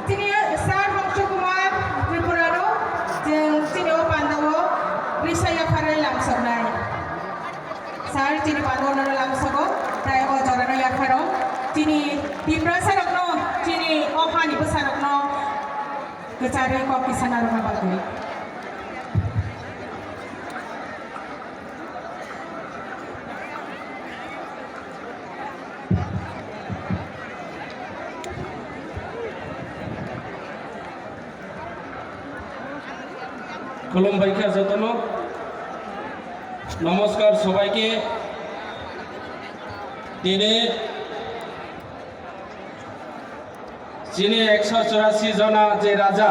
Tini Sar Hongso Kumar Tripurado jeung Tini Pandawo Risaya Kare langsung naik. Sar Tini Pandawo nana langsung dai o jorana ya karo Tini Dipra Sarokno Tini Ohani Besarokno kecari kopi sanaruna bagai. खुलुमबायखा जतनो नमस्कार सबाइके दिनै যিনি 184 जना जे राजा